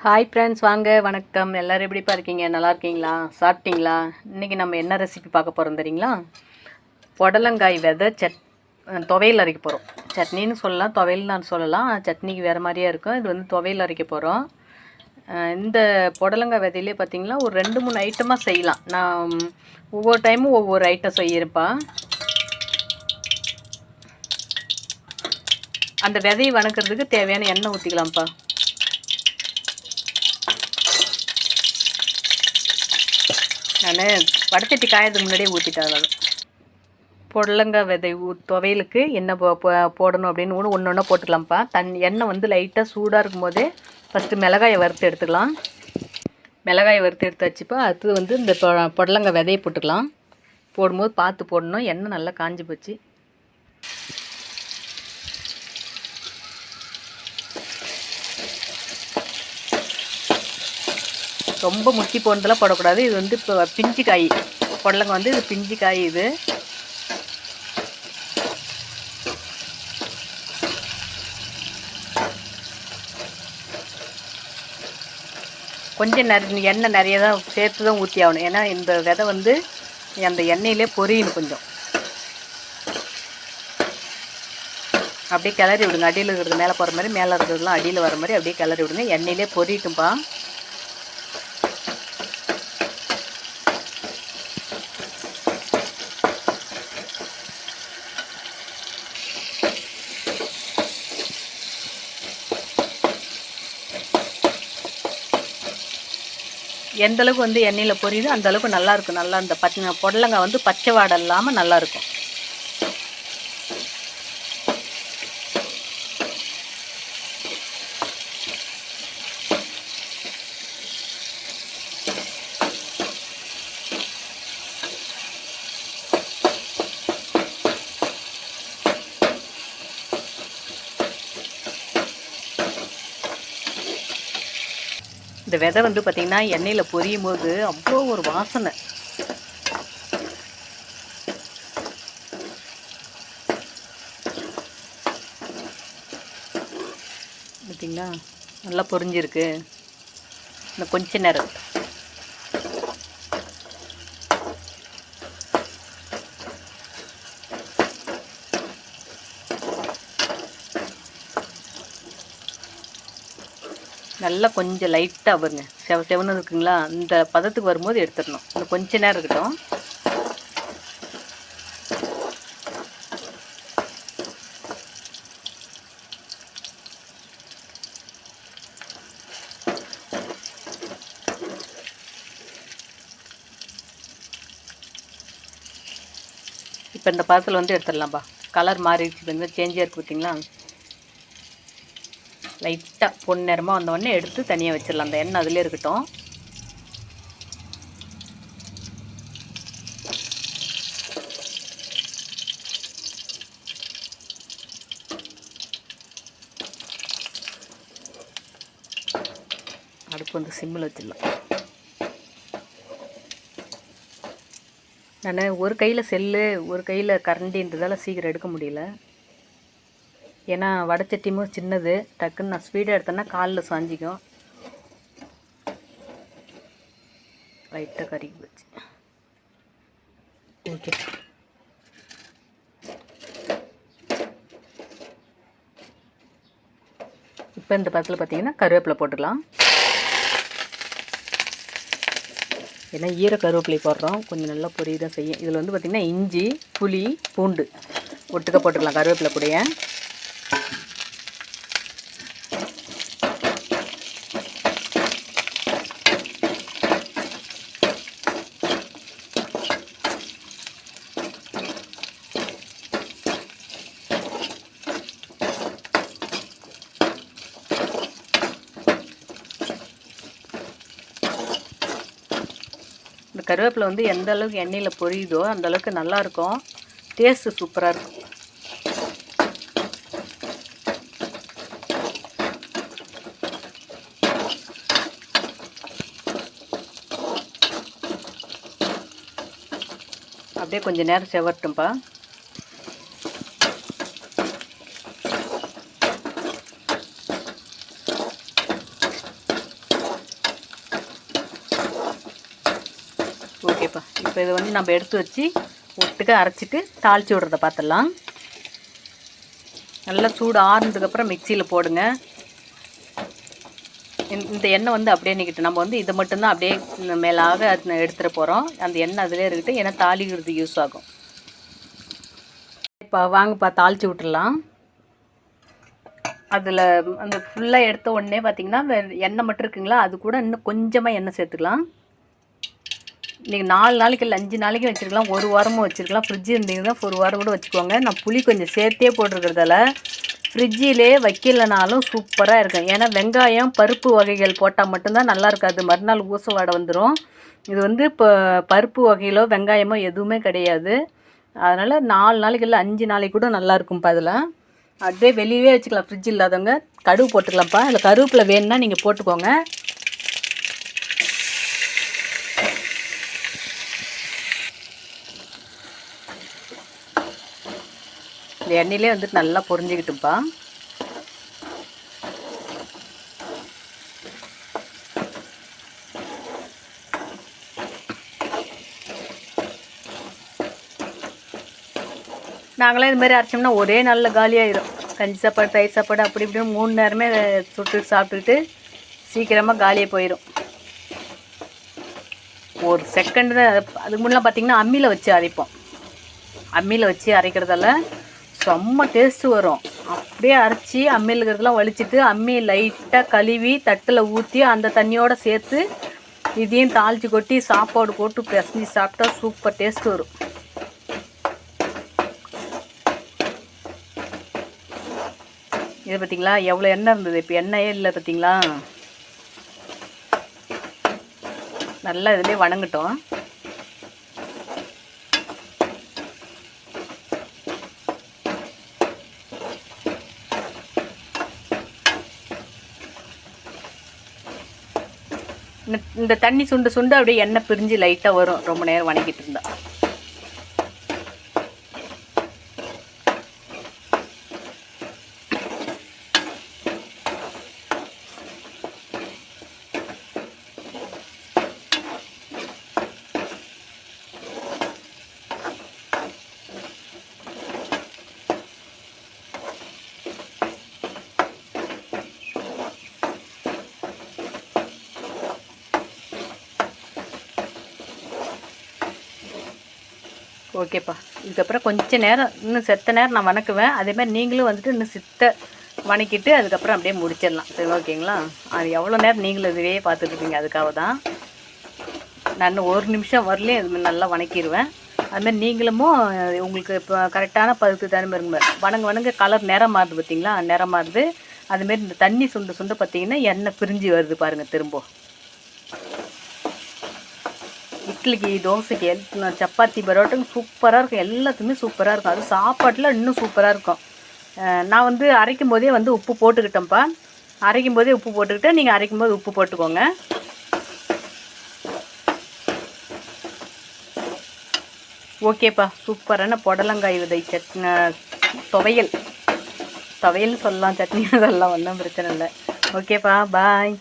Hi friends, வாங்க வணக்கம். எல்லோரும் எப்படிப்பா இருக்கீங்க? நல்லா இருக்கீங்களா? சாப்பிட்டீங்களா? இன்றைக்கி நம்ம என்ன ரெசிபி பார்க்க போகிறோம் தெரியுங்களா? புடலங்காய் விதை துவையல் அரைக்க போகிறோம். சட்னின்னு சொல்லலாம், துவையல்னு சொல்லலாம். சட்னிக்கு வேறு மாதிரியே இருக்கும். இது வந்து துவையல் அரைக்க போகிறோம். இந்த புடலங்காய் விதையிலே பார்த்திங்கன்னா ஒரு 2-3 ஐட்டமாக செய்யலாம். நான் ஒவ்வொரு டைமும் ஒவ்வொரு ஐட்டம் செய்யிருப்பா. அந்த விதையை வணக்கிறதுக்கு தேவையான எண்ணெய் ஊற்றிக்கலாம்ப்பா. நான் வடச்சட்டி காயறதுக்கு முன்னாடியே ஊற்றிட்டேன். புடலங்காய் விதை துவையலுக்கு என்ன போடணும் அப்படின்னு ஒன்று ஒன்றா போட்டுக்கலாம்ப்பா. எண்ணெய் வந்து லைட்டாக சூடாக இருக்கும் போதே ஃபஸ்ட்டு மிளகாயை வறுத்து எடுத்துக்கலாம். மிளகாயை வறுத்து எடுத்து வச்சுப்பா. அடுத்தது வந்து இந்த புடலங்காய் விதையை போட்டுக்கலாம். போடும்போது பார்த்து போடணும். எண்ணெய் நல்லா காஞ்சி போச்சு. ரொம்ப முக்கி போனதெல்லாம் போடக்கூடாது. இது வந்து இப்போ பிஞ்சு காய் புடலங்காய் வந்து இது பிஞ்சு காய். இது கொஞ்சம் எண்ணெய் நிறைய தான் சேர்த்து தான் ஊற்றி ஆகணும். ஏன்னா இந்த விதை வந்து அந்த எண்ணெயிலே பொரியணும். கொஞ்சம் அப்படியே கிளறி விடுங்க. அடியில் இருக்கிறது மேலே போகிற மாதிரி, மேலே இருக்கிறதுலாம் அடியில் வர மாதிரி அப்படியே கிளறி விடுங்க. எண்ணெயிலே பொரியட்டும்பா. எந்தளவுக்கு வந்து எண்ணெயில் பொரியுதோ அந்தளவுக்கு நல்லாயிருக்கும். நல்லா அந்த புடலங்காய் வந்து பச்சை வாடை இல்லாமல் நல்லாயிருக்கும். இந்த விதை வந்து பார்த்திங்கன்னா எண்ணெயில் பொரியும் போது அவ்வளோ ஒரு வாசனை. பார்த்திங்களா? நல்லா பொரிஞ்சிருக்கு. இன்னும் கொஞ்ச நேரம் நல்லா கொஞ்சம் லைட்டாக வருங்க, செவன்னு இருக்குங்களா? இந்த பதத்துக்கு வரும்போது எடுத்துடணும். இன்னும் கொஞ்ச நேரம் இருக்கட்டும். இப்போ இந்த பதத்தில் வந்து எடுத்துடலாம்ப்பா. கலர் மாறிடுச்சு, கொஞ்சம் சேஞ்சாக இருக்குது பார்த்தீங்களா? லைட்டாக பொன்னிறமாக வந்தோடனே எடுத்து தனியாக வச்சிடலாம். அந்த எண்ணெய் அதிலே இருக்கட்டும். அடுப்பு வந்து சிம்மில் வச்சிடலாம். நான் ஒரு கையில் செல்லு ஒரு கையில் கரண்டின்றதால சீக்கிரம் எடுக்க முடியல. ஏன்னா வடச்சட்டியும் சின்னது, டக்குன்னு நான் ஸ்பீடாக எடுத்தேன்னா காலில் சாஞ்சிக்கும். லைட்டாக கறிக்கு போச்சு. ஓகே, இப்போ இந்த பதத்தில் பார்த்தீங்கன்னா கருவேப்பிலை போட்டுக்கலாம். ஏன்னா ஈர கருவேப்பிலை போடுறோம், கொஞ்சம் நல்லா பொரியதான் செய்யும். இதில் வந்து பார்த்திங்கன்னா இஞ்சி, புளி, பூண்டு ஒட்டுக்க போட்டுக்கலாம் கருவேப்பிலை கூடயே. இந்த கருவேப்பிலை வந்து எந்த அளவுக்கு எண்ணெயில் பொரியுதோ அந்த அளவுக்கு நல்லாயிருக்கும். டேஸ்ட்டு சூப்பராக இருக்கும். அப்படியே கொஞ்சம் நேரம் செவட்டும்பா. ஓகேப்பா. இப்போ இதை வந்து நம்ம எடுத்து வச்சு ஒட்டுக்க அரைச்சிட்டு தாளித்து விட்றத பார்த்துடலாம். நல்லா சூடு ஆறுனதுக்கப்புறம் மிக்சியில் போடுங்க. இந்த எண்ணெய் வந்து அப்படியே நிற்கட்டும். நம்ம வந்து இதை மட்டும்தான் அப்படியே மேலாக எடுத்துகிட்டு போகிறோம். அந்த எண்ணெய் அதிலே இருக்கட்டும், ஏன்னா தாளிக்கிறதுக்கு யூஸ் ஆகும். இப்போ வாங்கப்பா தாளித்து விட்டுடலாம். அதில் அந்த ஃபுல்லாக எடுத்த உடனே பார்த்திங்கன்னா எண்ணெய் மட்டும் இருக்குங்களா, அது கூட இன்னும் கொஞ்சமாக எண்ணெய் சேர்த்துக்கலாம். நீங்கள் 4 நாளைக்கு இல்லை 5 நாளைக்கு வச்சுருக்கலாம், 1 வாரமும் வச்சுருக்கலாம். ஃப்ரிட்ஜ் இருந்தீங்கன்னா 1 வாரம் கூட வச்சுக்கோங்க. நான் புளி கொஞ்சம் சேர்த்தே போட்டிருக்கிறதால ஃப்ரிட்ஜிலே வைக்கலனாலும் சூப்பராக இருக்கும். ஏன்னா வெங்காயம் பருப்பு வகைகள் போட்டால் மட்டும்தான் நல்லா இருக்காது, மறுநாள் ஊச வாடை வந்துடும். இது வந்து இப்போ பருப்பு வகையிலோ வெங்காயமோ எதுவுமே கிடையாது. அதனால் 4 நாளைக்கு இல்லை 5 நாளைக்கு கூட நல்லாயிருக்கும்ப்பா. அதில் அப்படியே வெளியவே வச்சுக்கலாம். ஃப்ரிட்ஜ் இல்லாதவங்க கடுகு போட்டுக்கலாம்ப்பா. அதில் கருவேப்பிலை வேணும்னா நீங்கள் போட்டுக்கோங்க. இந்த எண்ணெயிலே வந்துட்டு நல்லா பொரிஞ்சிக்கிட்டுப்பா. நாங்களாம் இது மாதிரி அரைச்சோம்னா ஒரே நாளில் காலியாகிடும். கஞ்சி சாப்பாடு தயிர் சாப்பாடு அப்படி இப்படி 3 நேரமே சுட்டு சாப்பிட்டுட்டு சீக்கிரமாக காலியாக போயிடும். ஒரு செகண்ட் தான். அதுக்கு முன்னெலாம் பார்த்திங்கன்னா அம்மியில் வச்சு அரைப்போம். அம்மியில் வச்சு அரைக்கிறதால செம்ம டேஸ்ட்டு வரும். அப்படியே அரைச்சி அம்மியில் இருக்கிறதெல்லாம் வலிச்சிட்டு அம்மி லைட்டாக கழுவி தட்டில் ஊற்றி அந்த தண்ணியோடு சேர்த்து இதையும் தாளித்து கொட்டி சாப்பாடு போட்டு பிசைஞ்சு சாப்பிட்டா சூப்பர் டேஸ்ட்டு வரும். இது பார்த்திங்களா எவ்வளோ எண்ணெய் இருந்தது, இப்போ எண்ணெயே இல்லை பார்த்திங்களா. நல்லா இதுலேயே வணங்கட்டும். இந்த தண்ணி சுண்டு சுண்டு அப்படியே எண்ணெய் பிரிஞ்சு லைட்டாக வரும் ரொம்ப நேரம் வணங்கிட்டு இருந்தா. ஓகேப்பா. இதுக்கப்புறம் கொஞ்சம் நேரம் இன்னும் செத்த நேரம் நான் வணக்குவேன். அதேமாதிரி நீங்களும் வந்துட்டு இன்னும் சித்த வணக்கிட்டு அதுக்கப்புறம் அப்படியே முடிச்சிடலாம். சரி ஓகேங்களா. அது எவ்வளோ நேரம் நீங்களும் இதுவே பார்த்துட்ருப்பீங்க, அதுக்காக தான் நான் 1 நிமிஷம் வரலையும் இது நல்லா வணக்கிடுவேன். அதுமாதிரி நீங்களும் உங்களுக்கு இப்போ கரெக்டான பதத்துக்கு தகுந்த மாதிரி வணங்க கலர் நிறம் மாறுது பார்த்திங்களா, நிறம் மாறுது. அதுமாரி இந்த தண்ணி சுண்டு சுண்டு பார்த்திங்கன்னா எண்ணெய் பிரிஞ்சு வருது பாருங்கள். திரும்ப இட்லிக்கு தோசைக்கு சப்பாத்தி பரோட்டாக்கு சூப்பராக இருக்கும். எல்லாத்துக்குமே சூப்பராக இருக்கும். அது சாப்பாட்டில் இன்னும் சூப்பராக இருக்கும். நான் வந்து அரைக்கும் போதே வந்து உப்பு போட்டுக்கிட்டேன்ப்பா. அரைக்கும் போதே உப்பு போட்டுக்கிட்டேன். நீங்கள் அரைக்கும் போது உப்பு போட்டுக்கோங்க. ஓகேப்பா. சூப்பரான புடலங்காய் விதை துவையல் சொல்லலாம், சட்னி சொல்லலாம், ஒன்றும் பிரச்சனை இல்லை. ஓகேப்பா, பாய்.